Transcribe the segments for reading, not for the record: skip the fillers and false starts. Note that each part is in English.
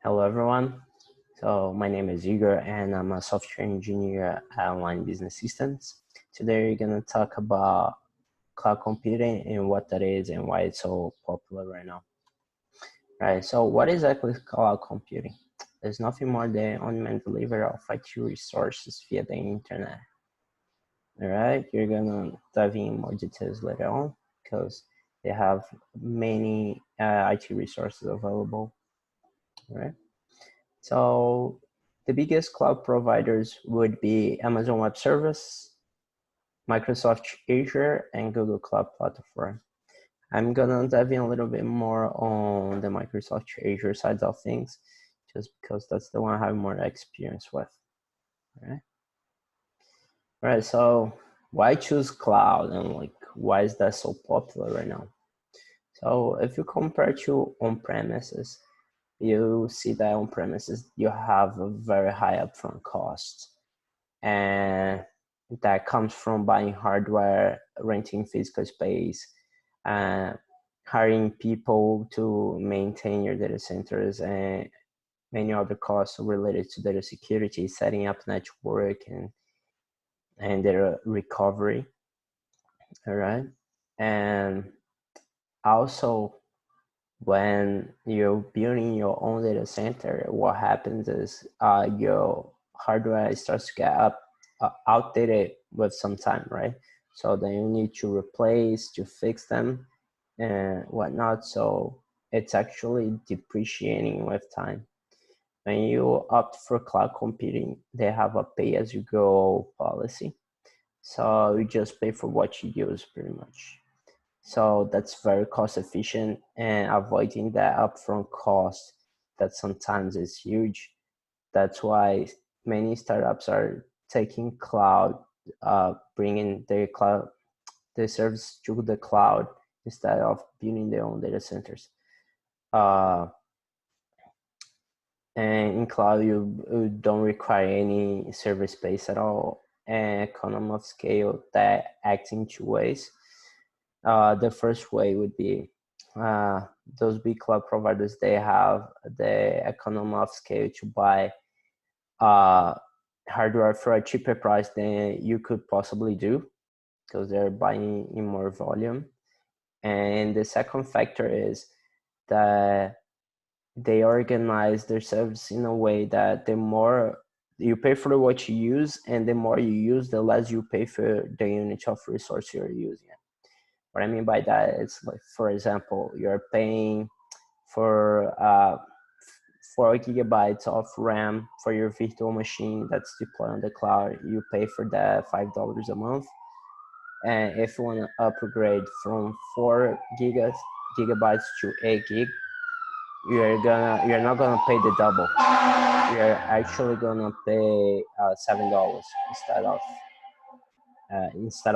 Hello, everyone. So my name is Ygor, and I'm a software engineer at Online Business Systems. Today, we're going to talk about cloud computing and what that is and why it's so popular right now. Right. So what is exactly cloud computing? There's nothing more than on-demand delivery of IT resources via the internet. All right. You're going to dive in more details later on because they have many IT resources available. All right. So the biggest cloud providers would be Amazon Web Service, Microsoft Azure, and Google Cloud Platform. I'm gonna dive in a little bit more on the Microsoft Azure side of things, just because that's the one I have more experience with. All right. So why choose cloud and why is that so popular right now? So if you compare to on-premises, you see that on premises you have a very high upfront cost, and that comes from buying hardware, renting physical space, hiring people to maintain your data centers, and many other costs related to data security, setting up network and data recovery. All right. And also, when you're building your own data center, what happens is your hardware starts to get outdated with some time, right? So then you need to replace, to fix them and whatnot. So it's actually depreciating with time. When you opt for cloud computing, they have a pay-as-you-go policy. So you just pay for what you use pretty much. So that's very cost efficient, and avoiding that upfront cost that sometimes is huge. That's why many startups are taking cloud, bringing their service to the cloud instead of building their own data centers. And in cloud, you don't require any server space at all, and economy of scale that acts in two ways. The first way would be those big cloud providers, they have the economy of scale to buy hardware for a cheaper price than you could possibly do because they're buying in more volume. And the second factor is that they organize their service in a way that the more you pay for what you use, and the more you use, the less you pay for the unit of resource you're using. What I mean by that is, like, for example, you're paying for 4 GB of RAM for your virtual machine that's deployed on the cloud. You pay for that $5 a month. And if you want to upgrade from 4 GB to 8 GB, you're not gonna pay the double. You're actually gonna pay $7 instead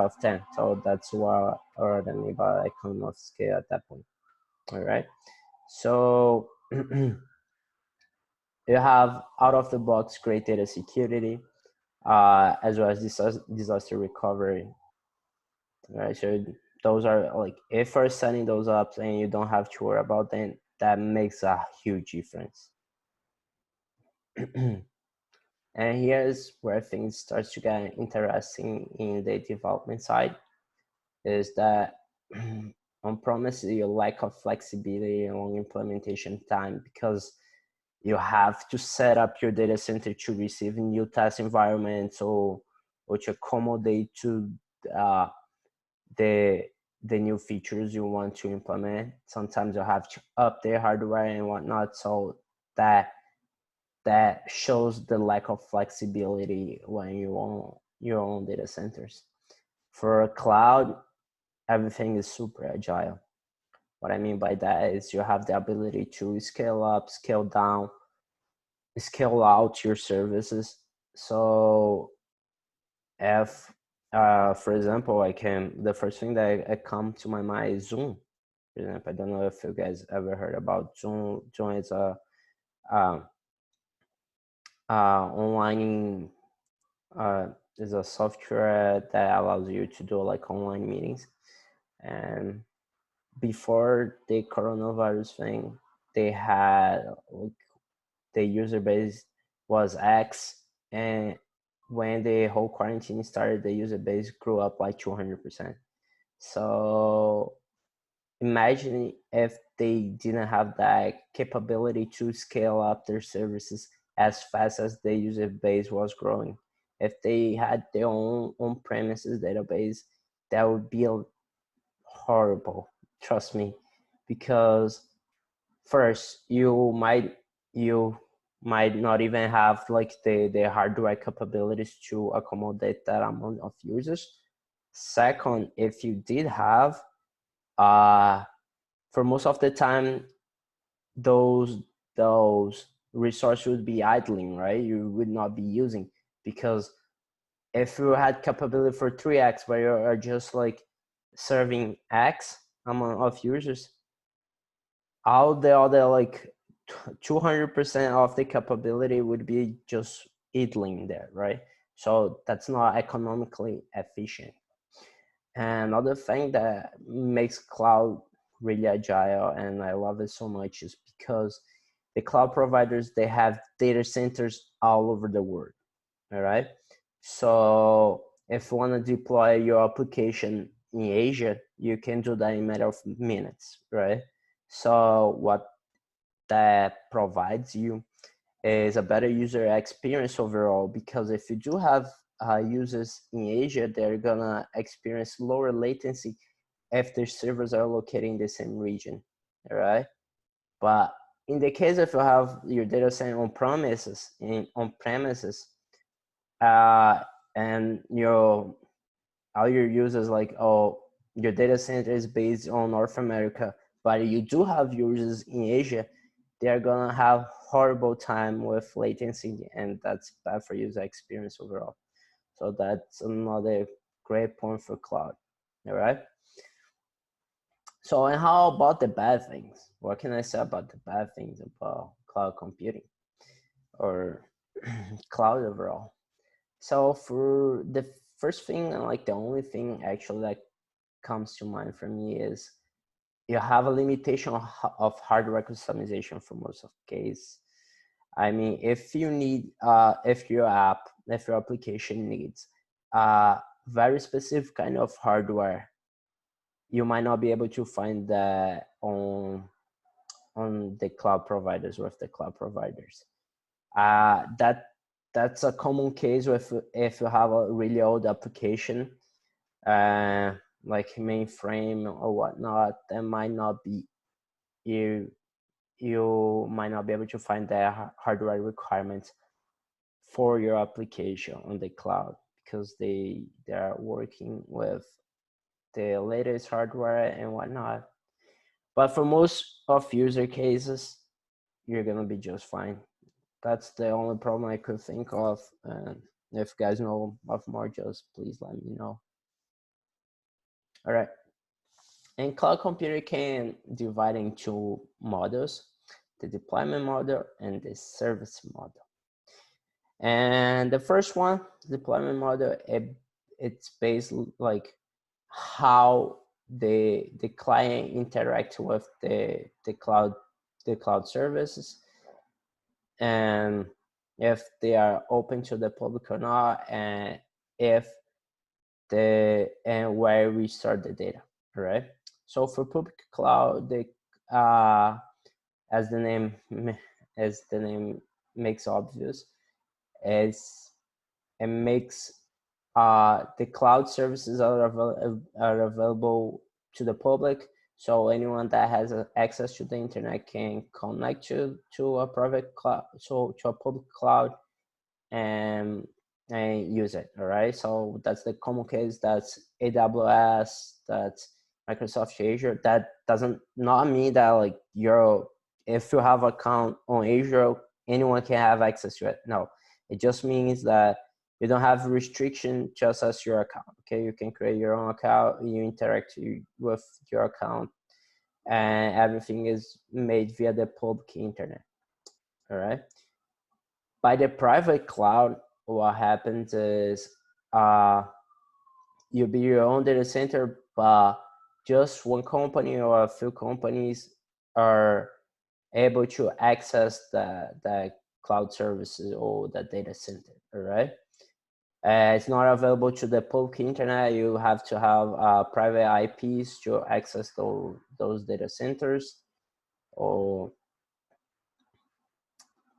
of 10. So that's what I mean by economy of scale at that point. All right. So you have out of the box great data security, as well as disaster recovery. All right. So those are, like, if you're setting those up and you don't have to worry about them, that makes a huge difference. And here's where things start to get interesting in the development side, is that on-premise, you lack of flexibility and long implementation time, because you have to set up your data center to receive new test environments or to accommodate to the new features you want to implement. Sometimes you have to update hardware and whatnot. So that shows the lack of flexibility when you own your own data centers. For a cloud, everything is super agile. What I mean by that is you have the ability to scale up, scale down, scale out your services. So if, for example, the first thing that I come to my mind is Zoom. For example, I don't know if you guys ever heard about Zoom. Zoom is a online is a software that allows you to do like online meetings. And before the coronavirus thing, they had like the user base was X, and when the whole quarantine started, the user base grew up like 200%. So imagine if they didn't have that capability to scale up their services as fast as the user base was growing. If they had their own on-premises database, that would be horrible, trust me, because first you might not even have like the hardware capabilities to accommodate that amount of users. Second, if you did have, for most of the time, those resources would be idling, right? You would not be using, because if you had capability for 3x, where you are just like serving X amount of users, all the other like 200% of the capability would be just idling there, right? So that's not economically efficient. And another thing that makes cloud really agile, and I love it so much, is because the cloud providers, they have data centers all over the world, all right? So if you want to deploy your application in Asia, you can do that in a matter of minutes, right? So what that provides you is a better user experience overall, because if you do have users in Asia, they're gonna experience lower latency if their servers are located in the same region, all right? But in the case if you have your data center on premises, and all your users like, oh, your data center is based on North America, but you do have users in Asia, they're gonna have horrible time with latency, and that's bad for user experience overall. So that's another great point for cloud, all right? So, and how about the bad things? What can I say about the bad things about cloud computing or cloud overall? So for the first thing, and like the only thing actually that comes to mind for me, is you have a limitation of hardware customization for most of the case. I mean, if you need, if your application needs a very specific kind of hardware, you might not be able to find that on the cloud providers, with the cloud providers. That's a common case with if you have a really old application, like mainframe or whatnot, that might not be, you might not be able to find the hardware requirements for your application on the cloud, because they are working with the latest hardware and whatnot. But for most of user cases, you're gonna be just fine. That's the only problem I could think of. And if you guys know of more, just please let me know. All right. And cloud computing can divide into models: the deployment model and the service model. And the first one, deployment model, it's based like how the client interacts with the cloud services, and if they are open to the public or not, and where we store the data, right? So for public cloud, as the name makes obvious, is it makes the cloud services are available to the public, so anyone that has access to the internet can connect to a private cloud, so to a public cloud, and use it. All right, so that's the common case. That's AWS, that's Microsoft Azure. That doesn't not mean that like if you have account on Azure, anyone can have access to it. No, it just means that you don't have restriction just as your account. Okay, you can create your own account, you interact with your account, and everything is made via the public internet. All right. By the private cloud, what happens is you build your own data center, but just one company or a few companies are able to access the cloud services or the data center, all right? It's not available to the public internet. You have to have private IPs to access those data centers. Or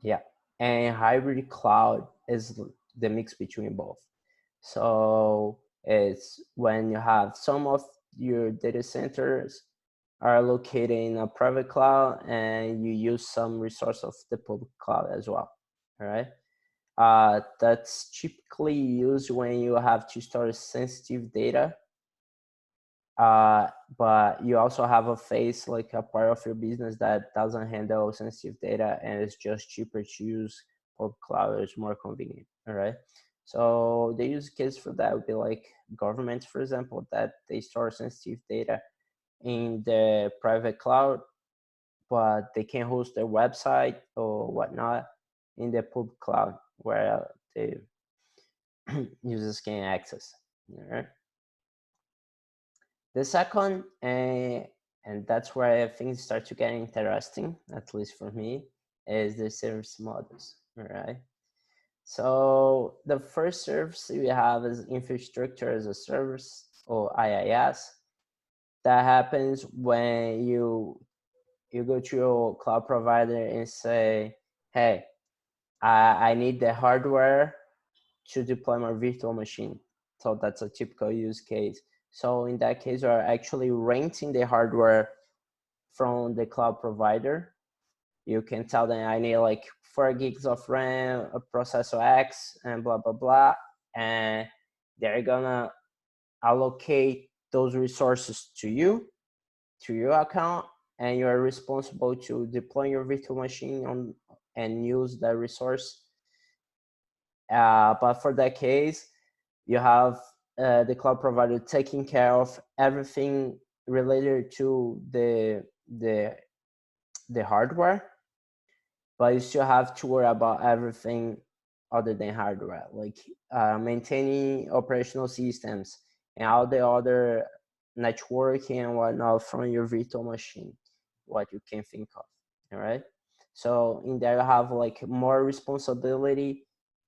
yeah, and hybrid cloud is the mix between both. So it's when you have some of your data centers are located in a private cloud and you use some resource of the public cloud as well, all right? That's typically used when you have to store sensitive data, but you also have a phase, like a part of your business that doesn't handle sensitive data and it's just cheaper to use public cloud. It's more convenient, all right? So the use case for that would be like governments, for example, that they store sensitive data in the private cloud, but they can host their website or whatnot in the public cloud where the users can access. All right. The second, and that's where things start to get interesting, at least for me, is the service models. All right. So the first service we have is infrastructure as a service, or IaaS. That happens when you go to your cloud provider and say, hey, I need the hardware to deploy my virtual machine. So that's a typical use case. So in that case, you're actually renting the hardware from the cloud provider. You can tell them I need like 4 gigs of RAM, a processor X, and blah, blah, blah. And they're gonna allocate those resources to you, to your account, and you're responsible to deploy your virtual machine on and use that resource. But for that case, you have the cloud provider taking care of everything related to the hardware, but you still have to worry about everything other than hardware, like maintaining operational systems and all the other networking and whatnot from your virtual machine, what you can think of, all right? So in there you have like more responsibility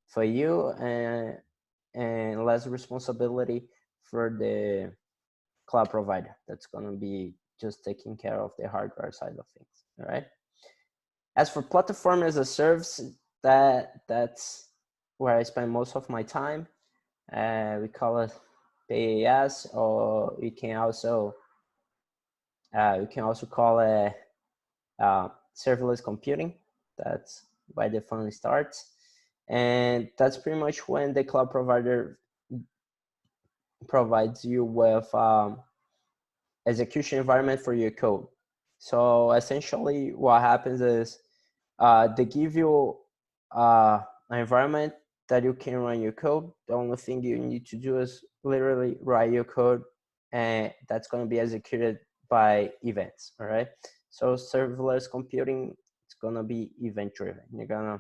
for you and less responsibility for the cloud provider that's going to be just taking care of the hardware side of things, all right? As for platform as a service, that's where I spend most of my time. We call it PaaS, or we can also call it serverless computing. That's why the fun starts, and that's pretty much when the cloud provider provides you with execution environment for your code. So essentially what happens is they give you an environment that you can run your code. The only thing you need to do is literally write your code, and that's going to be executed by events, all right? So serverless computing, it's going to be event driven. You're going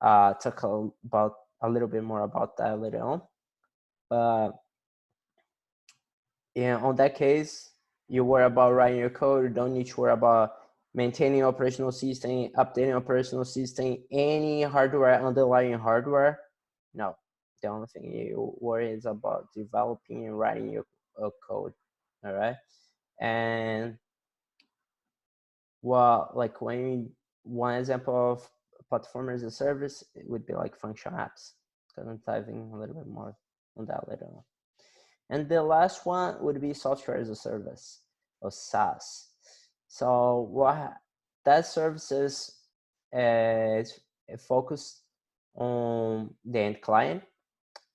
to talk about a little bit more about that later on. But yeah, on that case, you worry about writing your code. You don't need to worry about maintaining operational system, updating operational system, any hardware, underlying hardware. No, the only thing you worry is about developing and writing your code. All right. And well, like one example of platform as a service, it would be like function apps. I'm diving a little bit more on that later on. And the last one would be software as a service, or SaaS. So what that services is focused on the end client.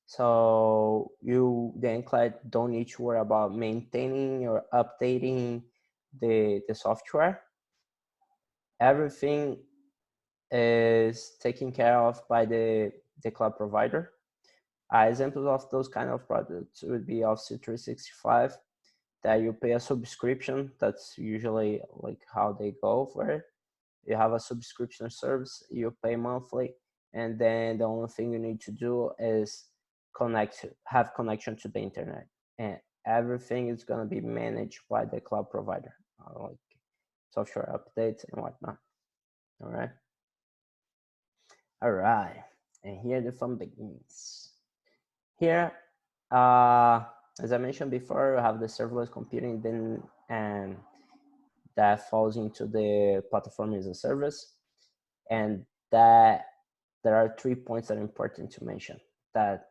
So the end client don't need to worry about maintaining or updating the software. Everything is taken care of by the cloud provider. Examples of those kind of products would be Office 365, that you pay a subscription. That's usually like how they go for it. You have a subscription service, you pay monthly, and then the only thing you need to do is have connection to the internet, and everything is going to be managed by the cloud provider, like software updates and whatnot. All right. All right, and here the fun begins. Here, as I mentioned before, we have the serverless computing, then and that falls into the platform as a service, and that there are 3 points that are important to mention. That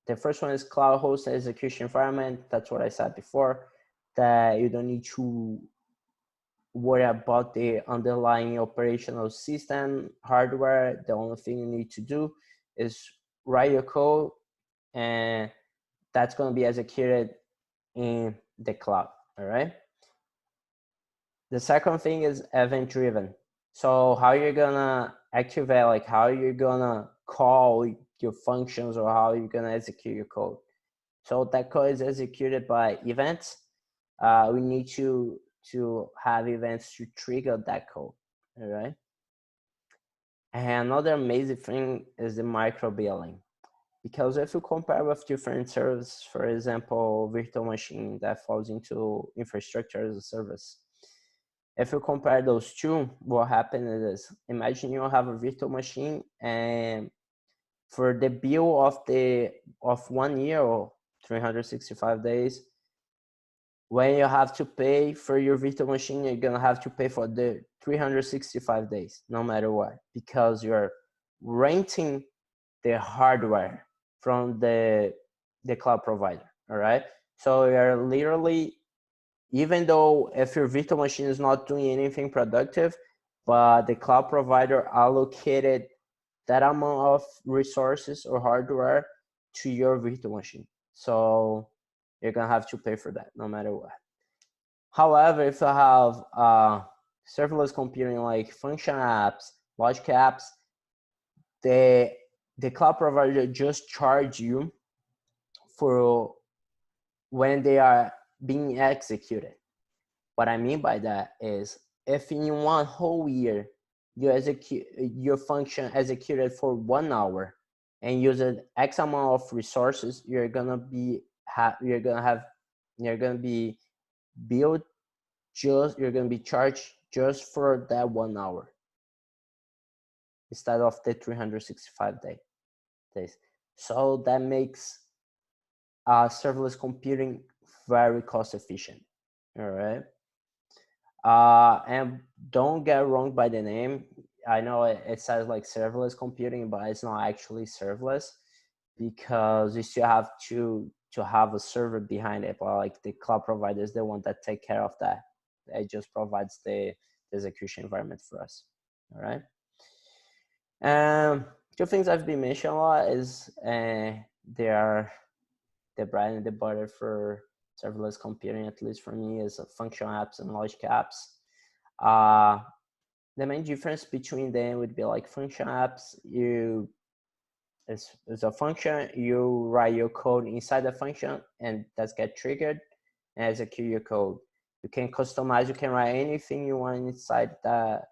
the first one is cloud hosted execution environment. That's what I said before, that you don't need to worry about the underlying operational system hardware. The only thing you need to do is write your code, and that's going to be executed in the cloud. All right. The second thing is event driven. So how you're gonna activate, like how you're gonna call your functions or how you're gonna execute your code. So that code is executed by events. We need to have events to trigger that code. All right. And another amazing thing is the micro billing. Because if you compare with different services, for example, virtual machine that falls into infrastructure as a service. If you compare those two, what happens is, imagine you have a virtual machine, and for the bill of 1 year or 365 days, when you have to pay for your virtual machine, you're gonna have to pay for the 365 days, no matter what, because you're renting the hardware from the cloud provider. All right. So you're literally, even though if your virtual machine is not doing anything productive, but the cloud provider allocated that amount of resources or hardware to your virtual machine. So you're gonna have to pay for that no matter what. However, if you have serverless computing like function apps, logic apps, the cloud provider just charge you for when they are being executed. What I mean by that is, if in 1 whole year you execute your function executed for 1 hour and use an X amount of resources, you're gonna be billed you're gonna be charged just for that 1 hour instead of the 365 days. So that makes serverless computing very cost efficient. All right. And don't get wrong by the name. I know it says like serverless computing, but it's not actually serverless, because you still have to have a server behind it. But like the cloud provider is the one that take care of that. It just provides the execution environment for us. All right. Two things I've been mentioning a lot is they are the bread and the butter for serverless computing, at least for me, is function apps and logic apps. The main difference between them would be like function apps, it's a function, you write your code inside the function and that's get triggered and execute your code. You can customize, you can write anything you want inside that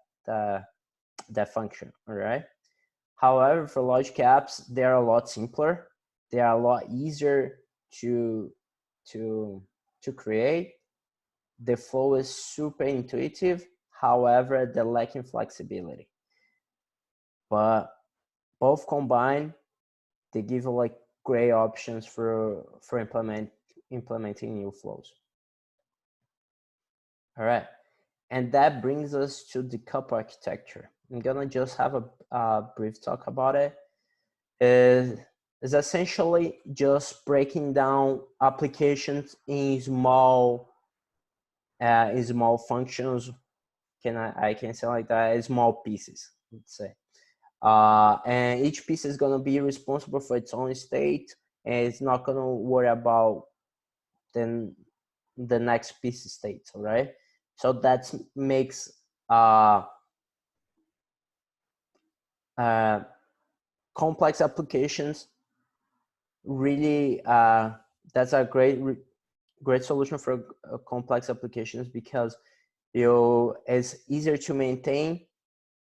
function, all right? However, for logic apps, they're a lot simpler. They are a lot easier to create. The flow is super intuitive. However, they're lacking flexibility. But both combined, they give you like great options for implementing new flows. All right, and that brings us to the Decouple architecture. I'm gonna just have a brief talk about it. Is essentially just breaking down applications in small functions. I can say like that, small pieces, let's say. And each piece is gonna be responsible for its own state, and it's not gonna worry about the next piece state, all right? So that makes complex applications really, that's a great solution for complex applications, because it's easier to maintain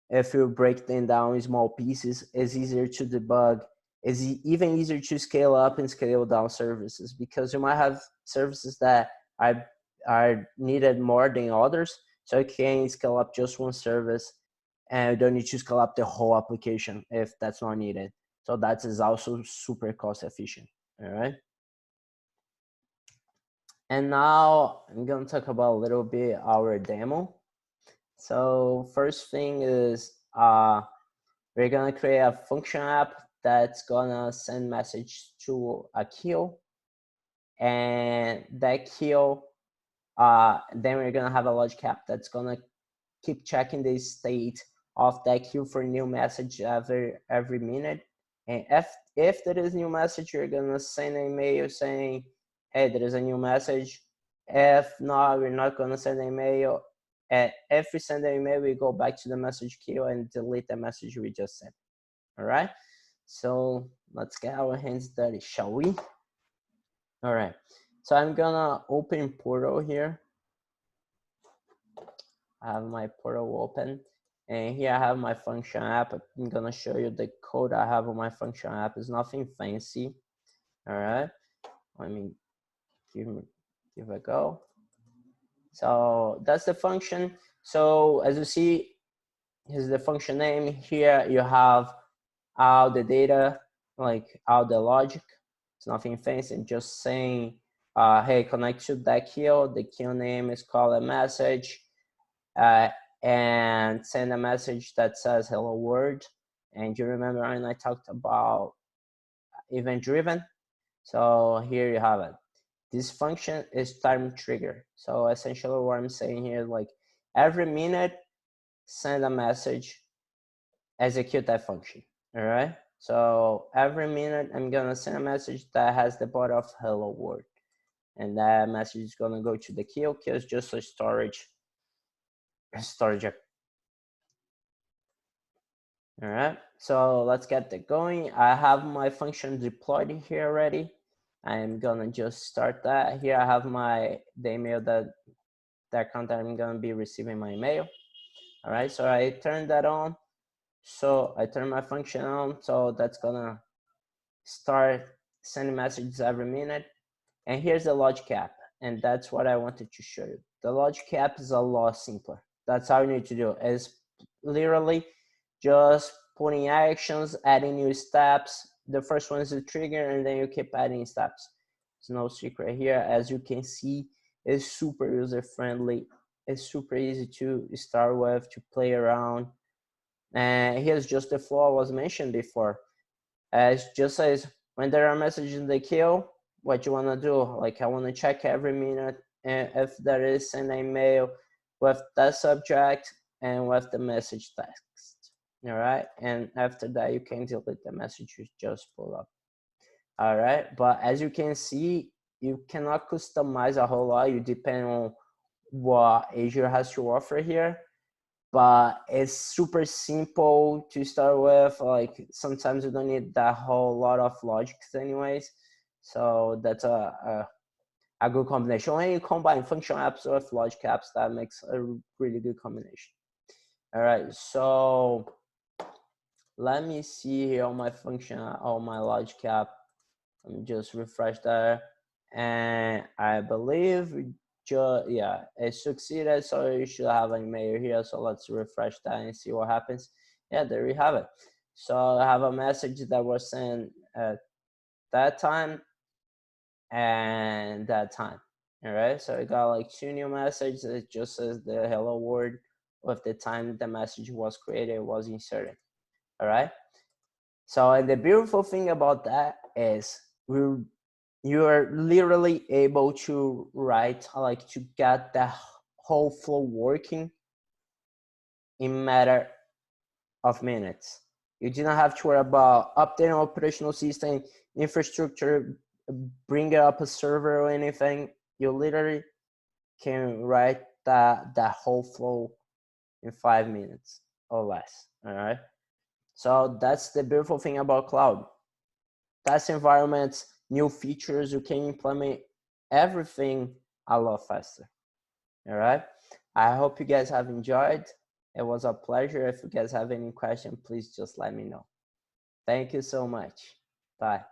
if you break them down in small pieces. It's easier to debug. It's even easier to scale up and scale down services, because you might have services that are needed more than others. So you can scale up just one service and you don't need to scale up the whole application if that's not needed. So that is also super cost efficient. All right. And now I'm going to talk about a little bit our demo. So first thing is we're going to create a function app that's going to send message to a queue. And that queue, then we're going to have a logic app that's going to keep checking the state of that queue for new message every minute. And if there is new message, you're going to send an email saying, hey, there is a new message. If not, we're not going to send an email. And if we send an email, we go back to the message queue and delete the message we just sent. All right. So let's get our hands dirty, shall we? All right. So I'm going to open Portal here. I have my Portal open. And here I have my function app. I'm going to show you the code I have on my function app. It's nothing fancy. All right. Let me give a go. So that's the function. So as you see, here's the function name. Here you have all the data, like all the logic. It's nothing fancy, just saying, hey, connect to that queue. The queue name is called a message, and send a message that says hello world. And you remember when I talked about event driven? So here you have it. This function is time trigger. So essentially what I'm saying here is like every minute, send a message, execute that function. All right. So every minute I'm gonna send a message that has the body of hello world. And that message is gonna go to the queue. Queue is just a storage. All right, so let's get that going. I have my function deployed here already. I'm gonna just start that. Here I have the email that account that I'm gonna be receiving my email. All right, so I turn that on. So I turn my function on, so that's gonna start sending messages every minute. And here's the logic app, and that's what I wanted to show you. The logic app is a lot simpler. That's all you need to do, is literally just putting actions, adding new steps. The first one is the trigger, and then you keep adding steps. It's no secret here. As you can see, it's super user-friendly. It's super easy to start with, to play around. And here's just the flow I was mentioned before. As just says, when there are messages in the queue, what you want to do, like I want to check every minute, and if there is an email with the subject and with the message text. All right, and after that you can delete the message you just pull up. All right, but as you can see, you cannot customize a whole lot. You depend on what Azure has to offer here, but it's super simple to start with. Like sometimes you don't need that whole lot of logics anyways. So that's a good combination. When you combine function apps with logic apps, that makes a really good combination. All right, so let me see here on my function, on my logic app. Let me just refresh that. And I believe, yeah, it succeeded. So you should have an email here. So let's refresh that and see what happens. Yeah, there you have it. So I have a message that was sent at that time and that time. All right, so I got like 2 new messages. It just says the hello world with the time the message was created, was inserted. All right, so and the beautiful thing about that is you are literally able to write, like to get the whole flow working in matter of minutes. You do not have to worry about updating operational system, infrastructure, bring up a server or anything. You literally can write that whole flow in 5 minutes or less. All right. So that's the beautiful thing about cloud. Test environments, new features, you can implement everything a lot faster. All right. I hope you guys have enjoyed. It was a pleasure. If you guys have any question, please just let me know. Thank you so much. Bye.